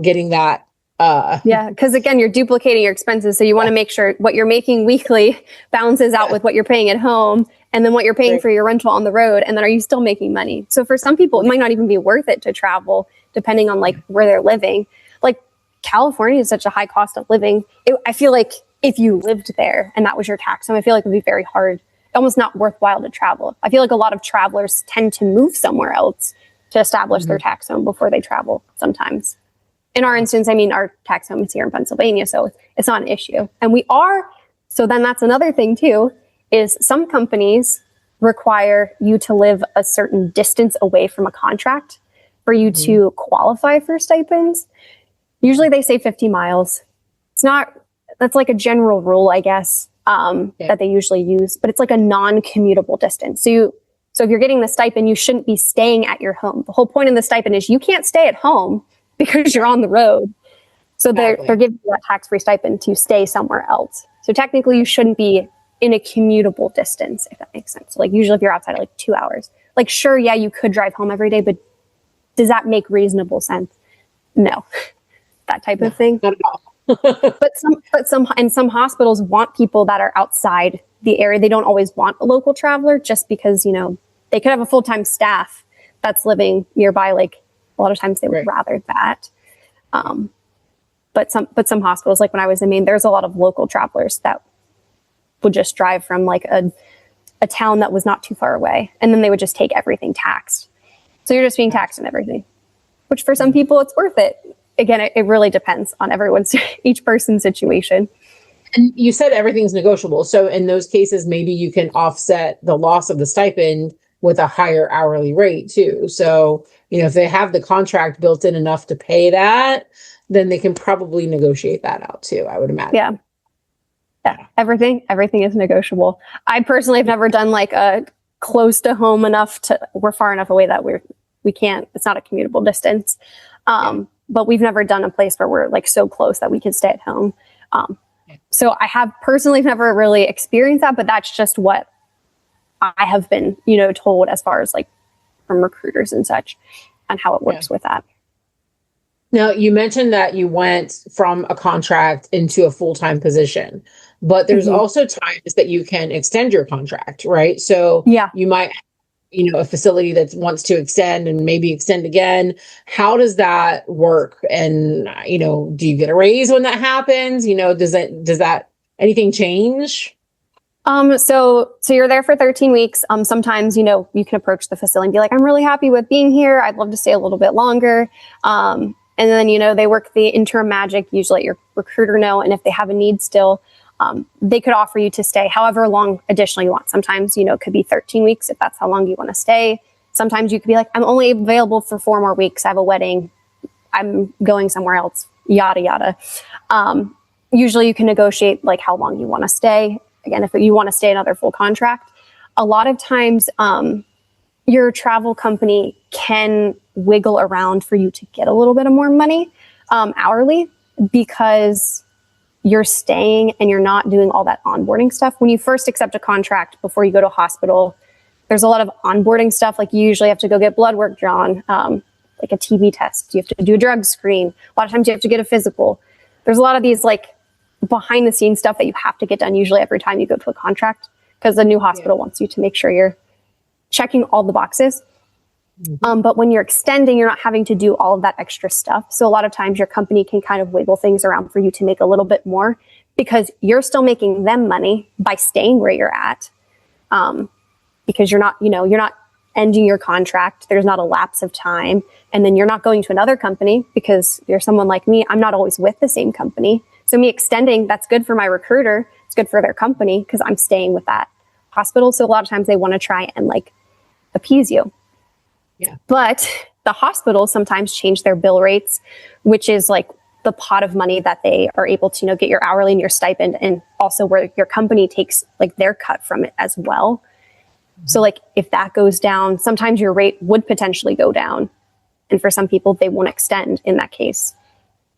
getting that. Because again, you're duplicating your expenses. So you want to make sure what you're making weekly balances out with what you're paying at home and then what you're paying for your rental on the road. And then are you still making money? So for some people, it might not even be worth it to travel depending on like where they're living. Like California is such a high cost of living. I feel like if you lived there and that was your tax home, I feel like it would be very hard almost not worthwhile to travel. I feel like a lot of travelers tend to move somewhere else to establish their tax home before they travel sometimes. In our instance, I mean, our tax home is here in Pennsylvania, so it's not an issue. And so then that's another thing too, is some companies require you to live a certain distance away from a contract for you to qualify for stipends. Usually they say 50 miles. That's like a general rule, I guess, that they usually use, but it's like a non-commutable distance. So if you're getting the stipend, you shouldn't be staying at your home. The whole point of the stipend is you can't stay at home because you're on the road. So they're giving you that tax-free stipend to stay somewhere else. So technically you shouldn't be in a commutable distance, if that makes sense. So like usually if you're outside like 2 hours, like sure, yeah, you could drive home every day, but does that make reasonable sense? No, that type of thing. Not at all. But some hospitals want people that are outside the area. They don't always want a local traveler just because, you know, they could have a full-time staff that's living nearby. Like a lot of times they would rather that. But some hospitals, like when I was in Maine, there's a lot of local travelers that would just drive from like a town that was not too far away. And then they would just take everything taxed. So you're just being taxed on everything, which for some people it's worth it. Again, it really depends on each person's situation. And you said everything's negotiable. So in those cases, maybe you can offset the loss of the stipend with a higher hourly rate too. So, you know, if they have the contract built in enough to pay that, then they can probably negotiate that out too, I would imagine. Yeah. Everything is negotiable. I personally have never done like a close to home enough we're far enough away that we can't, it's not a commutable distance. But we've never done a place where we're like so close that we can stay at home. So I have personally never really experienced that, but that's just what I have been, you know, told as far as like from recruiters and such and how it works with that. Now, you mentioned that you went from a contract into a full-time position, but there's also times that you can extend your contract, right? So you might, you know, a facility that wants to extend and maybe extend again. How does that work? And, you know, do you get a raise when that happens? You know, does that anything change? So you're there for 13 weeks. Sometimes, you know, you can approach the facility and be like, I'm really happy with being here. I'd love to stay a little bit longer. And then, you know, they work the interim magic, usually let your recruiter know. And if they have a need still, they could offer you to stay however long additional you want. Sometimes, you know, it could be 13 weeks if that's how long you want to stay. Sometimes you could be like, I'm only available for 4 more weeks. I have a wedding. I'm going somewhere else, yada, yada. Usually you can negotiate like how long you want to stay. Again, if you want to stay another full contract, a lot of times your travel company can wiggle around for you to get a little bit of more money hourly because you're staying and you're not doing all that onboarding stuff. When you first accept a contract before you go to a hospital, there's a lot of onboarding stuff. Like you usually have to go get blood work drawn, like a TB test. You have to do a drug screen. A lot of times you have to get a physical. There's a lot of these like behind the scenes stuff that you have to get done usually every time you go to a contract because the new hospital wants you to make sure you're checking all the boxes. But when you're extending, you're not having to do all of that extra stuff. So a lot of times your company can kind of wiggle things around for you to make a little bit more because you're still making them money by staying where you're at. Because you're not ending your contract. There's not a lapse of time. And then you're not going to another company because you're someone like me. I'm not always with the same company. So me extending, that's good for my recruiter. It's good for their company because I'm staying with that hospital. So a lot of times they want to try and like appease you. Yeah. But the hospitals sometimes change their bill rates, which is like the pot of money that they are able to, you know, get your hourly and your stipend, and also where your company takes like their cut from it as well. So like if that goes down, sometimes your rate would potentially go down. And for some people, they won't extend in that case.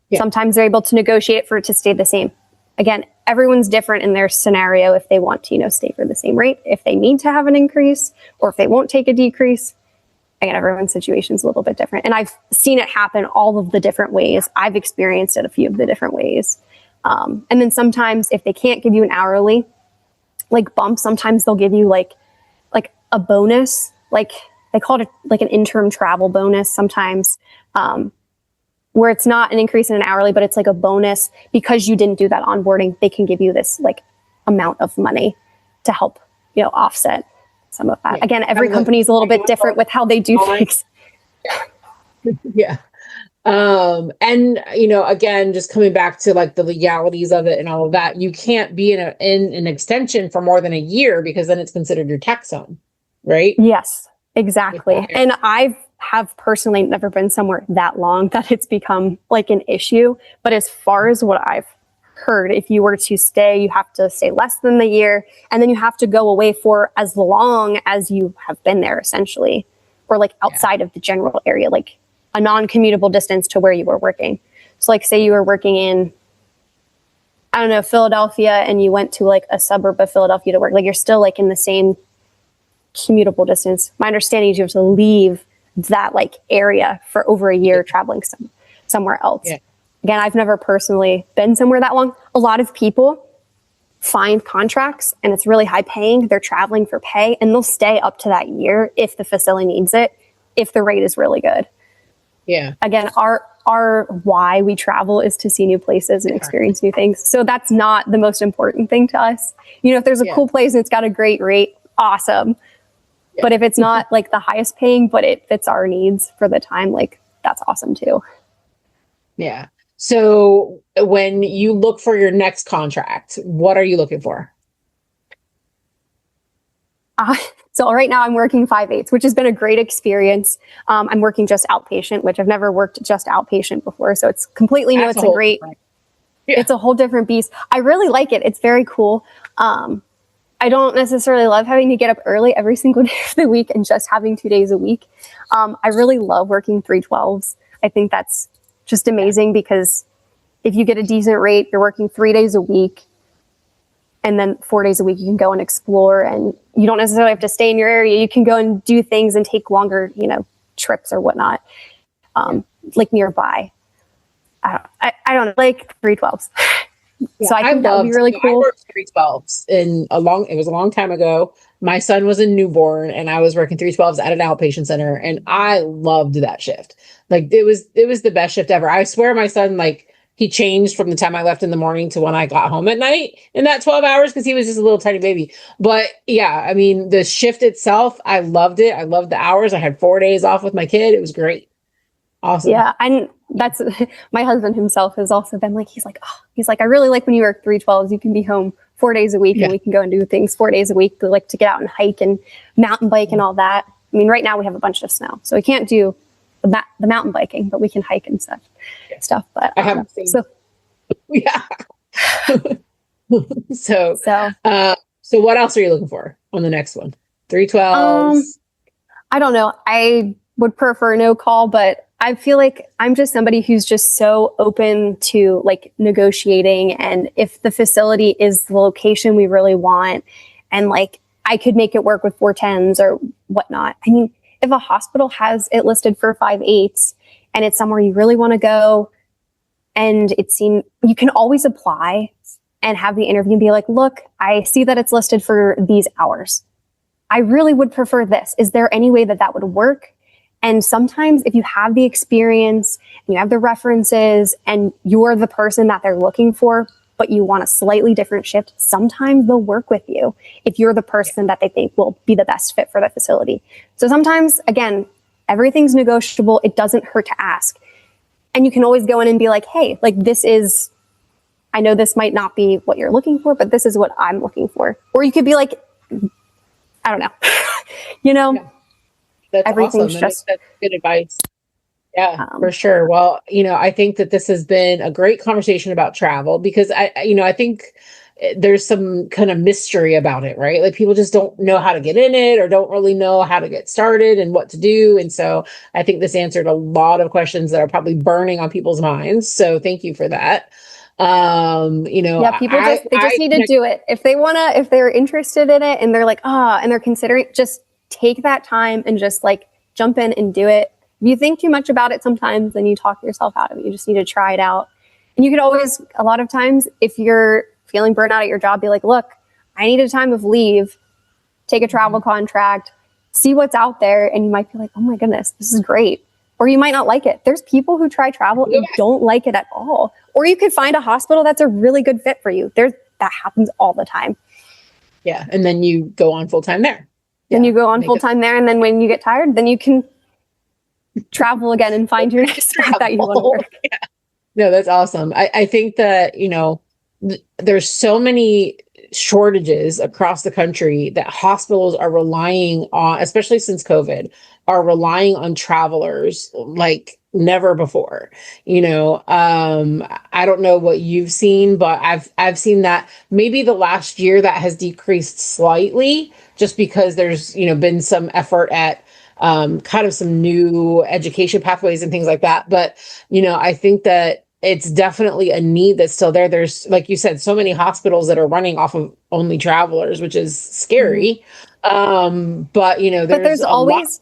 Yeah. Sometimes they're able to negotiate for it to stay the same. Again, everyone's different in their scenario if they want to, you know, stay for the same rate, if they need to have an increase, or if they won't take a decrease. Again, everyone's situation is a little bit different. And I've seen it happen all of the different ways. I've experienced it a few of the different ways. And then sometimes if they can't give you an hourly like bump, sometimes they'll give you like a bonus, like they call it like an interim travel bonus sometimes, where it's not an increase in an hourly, but it's like a bonus because you didn't do that onboarding. They can give you this like amount of money to help offset some of that. Yeah. Again, every company is a little bit different with how they do things. Yeah. And again, just coming back to like the legalities of it and all of that, you can't be in an extension for more than a year because then it's considered your tax zone, right? Yes, exactly. Yeah. And I have personally never been somewhere that long that it's become like an issue. But as far as what I've heard, if you were to stay, you have to stay less than the year, and then you have to go away for as long as you have been there, essentially, or like outside of the general area, like a non-commutable distance to where you were working. So like say you were working in, I don't know, Philadelphia, and you went to like a suburb of Philadelphia to work, like you're still like in the same commutable distance. My understanding is you have to leave that like area for over a year traveling somewhere else. Yeah. Again, I've never personally been somewhere that long. A lot of people find contracts and it's really high paying. They're traveling for pay and they'll stay up to that year if the facility needs it, if the rate is really good. Yeah. Again, our why we travel is to see new places and experience new things. So that's not the most important thing to us. If there's a cool place and it's got a great rate, awesome. Yeah. But if it's not like the highest paying, but it fits our needs for the time, like that's awesome too. Yeah. So when you look for your next contract, what are you looking for? So right now I'm working 5/8, which has been a great experience. I'm working just outpatient, which I've never worked just outpatient before. So it's completely new. It's it's a whole different beast. I really like it. It's very cool. I don't necessarily love having to get up early every single day of the week and just having 2 days a week. I really love working 312s. I think that's just amazing because if you get a decent rate, you're working 3 days a week, and then 4 days a week you can go and explore, and you don't necessarily have to stay in your area. You can go and do things and take longer, trips or whatnot, like nearby. I don't know, like 312s. Yeah, so I think that would be really cool. I worked 312s it was a long time ago. My son was a newborn and I was working 312s at an outpatient center, and I loved that shift. Like it was the best shift ever. I swear my son, like, he changed from the time I left in the morning to when I got home at night in that 12 hours because he was just a little tiny baby. But yeah, I mean, the shift itself, I loved it. I loved the hours. I had 4 days off with my kid. It was great. Awesome. Yeah. And that's my husband himself has also been like, he's like, I really like when you work 312s. You can be home 4 days a week and we can go and do things 4 days a week, like to get out and hike and mountain bike and all that. I mean, right now we have a bunch of snow, so we can't do the mountain biking, but we can hike and stuff. But I haven't seen. So yeah. So what else are you looking for on the next one? 312s. I don't know. I would prefer no call, but I feel like I'm just somebody who's just so open to like negotiating. And if the facility is the location we really want, and like I could make it work with 410s or whatnot. I mean, if a hospital has it listed for 5/8s and it's somewhere you really want to go, and you can always apply and have the interview and be like, look, I see that it's listed for these hours. I really would prefer this. Is there any way that would work? And sometimes if you have the experience and you have the references and you're the person that they're looking for, but you want a slightly different shift, sometimes they'll work with you if you're the person that they think will be the best fit for the facility. So sometimes, again, everything's negotiable. It doesn't hurt to ask. And you can always go in and be like, hey, like I know this might not be what you're looking for, but this is what I'm looking for. Or you could be like, I don't know, Yeah. That's everything's awesome. Just that's good advice. Yeah, for sure. Well, I think that this has been a great conversation about travel because I think there's some kind of mystery about it, right? Like people just don't know how to get in it or don't really know how to get started and what to do. And so I think this answered a lot of questions that are probably burning on people's minds. So thank you for that. People just need to do it. If they're interested in it and they're like, and they're considering, just take that time and just like jump in and do it. If you think too much about it sometimes, then you talk yourself out of it. You just need to try it out. And you could always, a lot of times, if you're feeling burnt out at your job, be like, look, I need a time of leave, take a travel contract, see what's out there. And you might be like, oh my goodness, this is great. Or you might not like it. There's people who try travel and don't like it at all. Or you could find a hospital that's a really good fit for you. That happens all the time. Yeah. And then you go on full time there. Then you go on full time there. And then when you get tired, then you can travel again and find your next spot that you want to work. Yeah. No, that's awesome. I think that, there's so many shortages across the country that hospitals are relying on, especially since COVID, are relying on travelers like never before. I don't know what you've seen, but I've seen that maybe the last year that has decreased slightly just because there's, been some effort at kind of some new education pathways and things like that. But, I think that it's definitely a need that's still there. There's, like you said, so many hospitals that are running off of only travelers, which is scary. But there's always,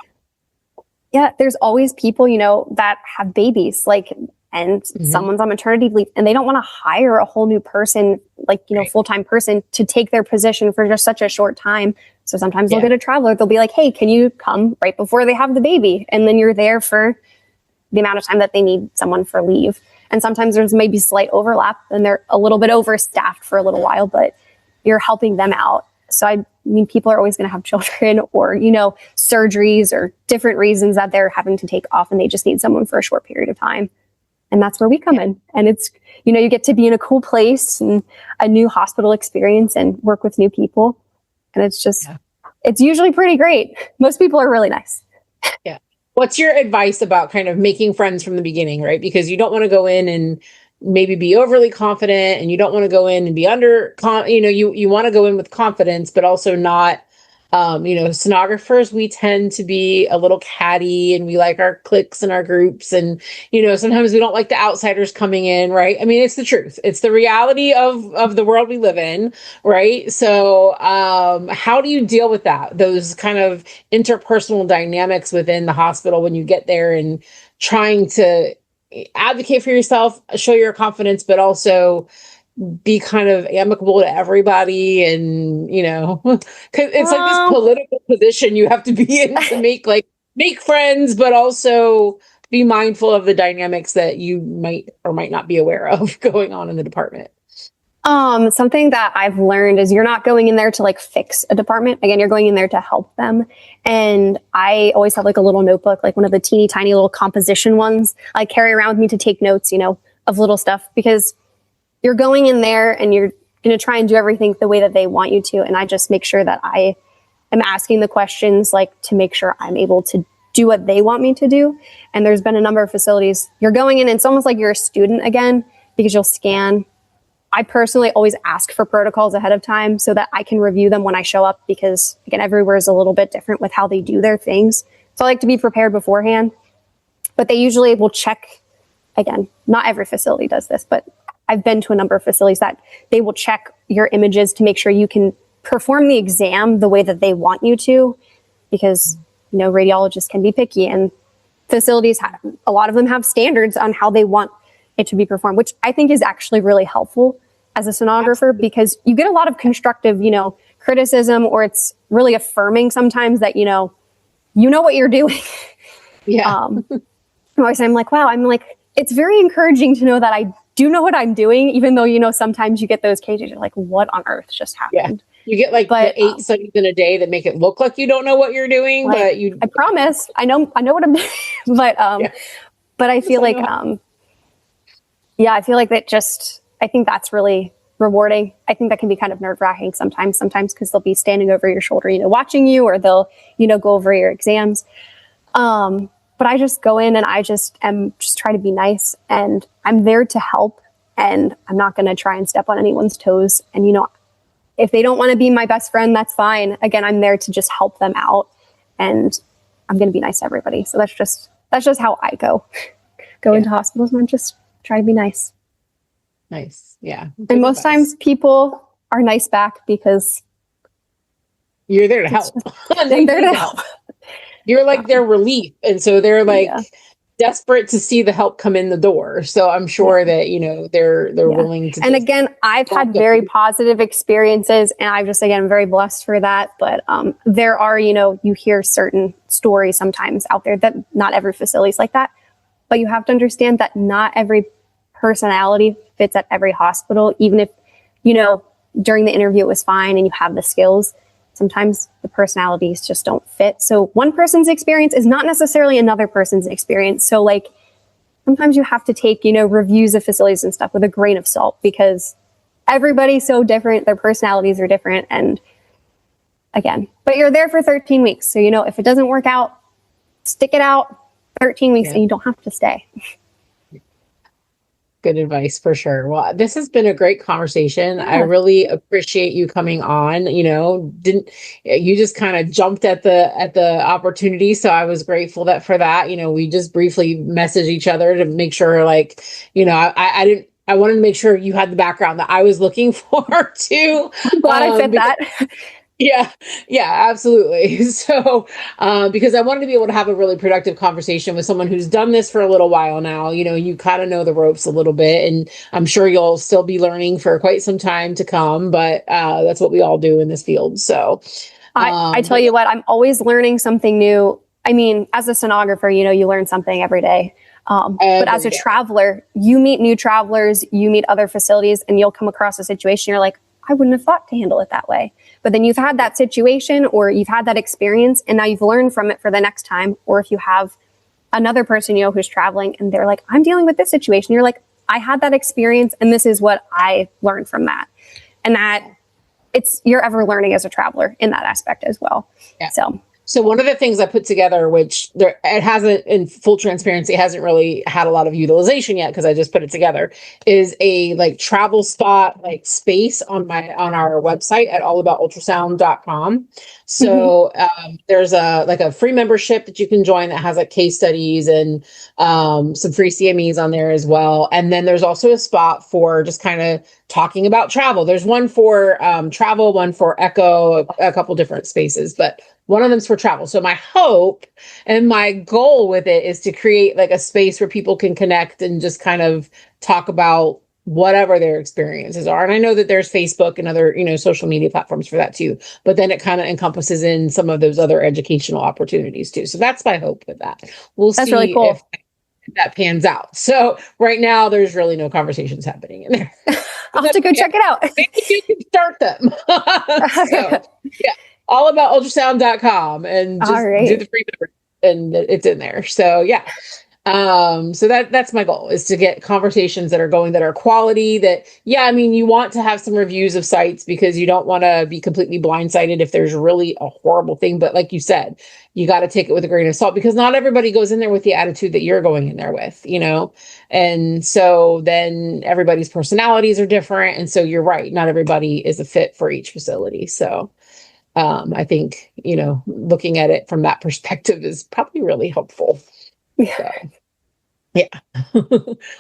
there's always people, that have babies, and someone's on maternity leave and they don't want to hire a whole new person, full-time person to take their position for just such a short time. So sometimes they'll get a traveler. They'll be like, hey, can you come right before they have the baby? And then you're there for the amount of time that they need someone for leave. And sometimes there's maybe slight overlap and they're a little bit overstaffed for a little while, but you're helping them out. So I mean, people are always going to have children or, surgeries or different reasons that they're having to take off and they just need someone for a short period of time. And that's where we come in. And it's, you get to be in a cool place and a new hospital experience and work with new people. And it's just, it's usually pretty great. Most people are really nice. Yeah. What's your advice about kind of making friends from the beginning, right? Because you don't want to go in and maybe be overly confident and you don't want to go in and be you want to go in with confidence, but also not, sonographers, we tend to be a little catty and we like our cliques and our groups. And, sometimes we don't like the outsiders coming in, right? I mean, it's the truth. It's the reality of the world we live in, right? So how do you deal with that? Those kind of interpersonal dynamics within the hospital when you get there and trying to advocate for yourself, show your confidence, but also be kind of amicable to everybody. And, cause it's like this political position you have to be in to make friends, but also be mindful of the dynamics that you might or might not be aware of going on in the department. Something that I've learned is you're not going in there to fix a department. Again, you're going in there to help them. And I always have a little notebook, one of the teeny tiny little composition ones I carry around with me to take notes, of little stuff, because you're going in there and you're going to try and do everything the way that they want you to. And I just make sure that I am asking the questions to make sure I'm able to do what they want me to do. And there's been a number of facilities you're going in and it's almost like you're a student again, because you'll scan. I personally always ask for protocols ahead of time so that I can review them when I show up, because again, everywhere is a little bit different with how they do their things. So I like to be prepared beforehand, but they usually will check. Again, not every facility does this, but I've been to a number of facilities that they will check your images to make sure you can perform the exam the way that they want you to, because, radiologists can be picky and facilities, a lot of them have standards on how they want it to be performed, which I think is actually really helpful as a sonographer, because you get a lot of constructive, criticism, or it's really affirming sometimes that, you know what you're doing. Yeah. I'm like, wow, it's very encouraging to know that I do know what I'm doing, even though, sometimes you get those cases, you're like, what on earth just happened? Yeah. You get the 8 studies in a day that make it look like you don't know what you're doing, but I promise I know what I'm doing, but I feel I feel like I think that's really rewarding. I think that can be kind of nerve-wracking sometimes because they'll be standing over your shoulder, watching you, or they'll, go over your exams. But I just go in and I just try to be nice, and I'm there to help, and I'm not going to try and step on anyone's toes. And, if they don't want to be my best friend, that's fine. Again, I'm there to just help them out, and I'm going to be nice to everybody. So that's just how I go into hospitals, and I'm just try to be nice. Nice. Yeah. And most times people are nice back because you're there to help. They're there to help. You're their relief. And so they're desperate to see the help come in the door. So I'm sure that, they're willing to. And again, I've had very positive experiences, and I've just, again, very blessed for that. But there are, you hear certain stories sometimes out there that not every facility is like that. But you have to understand that not every personality fits at every hospital, even if, during the interview it was fine and you have the skills, sometimes the personalities just don't fit. So one person's experience is not necessarily another person's experience. So like sometimes you have to take, reviews of facilities and stuff with a grain of salt, because everybody's so different. Their personalities are different. And again, but you're there for 13 weeks. So, if it doesn't work out, stick it out 13 weeks and you don't have to stay. Good advice for sure. Well, this has been a great conversation. Yeah. I really appreciate you coming on. You just kind of jumped at the opportunity. So I was grateful for that. We just briefly messaged each other to make sure, I wanted to make sure you had the background that I was looking for too. I'm glad I fit that. Yeah, absolutely. So, because I wanted to be able to have a really productive conversation with someone who's done this for a little while now, you kind of know the ropes a little bit, and I'm sure you'll still be learning for quite some time to come, but that's what we all do in this field. So I tell you what, I'm always learning something new. I mean, as a sonographer, you learn something every day. But as a traveler, you meet new travelers, you meet other facilities, and you'll come across a situation you're like, I wouldn't have thought to handle it that way. But then you've had that situation or you've had that experience and now you've learned from it for the next time. Or if you have another person, who's traveling and they're like, I'm dealing with this situation. You're like, I had that experience and this is what I learned from that. And that you're ever learning as a traveler in that aspect as well. Yeah. So one of the things I put together, which it hasn't, in full transparency, hasn't really had a lot of utilization yet because I just put it together, is a travel spot space on our website at allaboutultrasound.com. So there's a free membership that you can join that has case studies and some free CMEs on there as well. And then there's also a spot for just kind of talking about travel. There's one for travel, one for echo, a couple different spaces, but one of them's for travel. So my hope and my goal with it is to create a space where people can connect and just kind of talk about whatever their experiences are. And I know that there's Facebook and other, social media platforms for that too, but then it kind of encompasses in some of those other educational opportunities too. So that's my hope with that. That's see really cool. If that pans out. So right now there's really no conversations happening in there. I'll have to go check it out. Maybe you can start them. So, yeah. Allaboutultrasound.com and just do the free member and it's in there. So yeah. So that's my goal, is to get conversations that are going, that are quality, that, you want to have some reviews of sites because you don't want to be completely blindsided if there's really a horrible thing. But like you said, you got to take it with a grain of salt because not everybody goes in there with the attitude that you're going in there with, and so then everybody's personalities are different. And so you're right. Not everybody is a fit for each facility. So I think, looking at it from that perspective is probably really helpful. Yeah. So, yeah.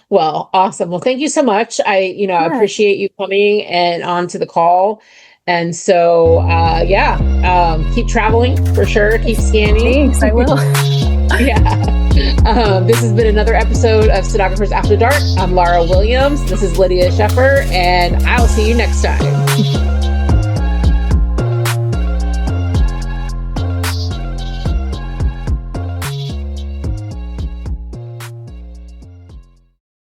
Well, awesome. Well, thank you so much. I appreciate you coming and on to the call. And so, keep traveling for sure. Keep scanning. Thanks, I will. Yeah. This has been another episode of Sonographers After Dark. I'm Lara Williams. This is Lydia Sheffer, and I'll see you next time.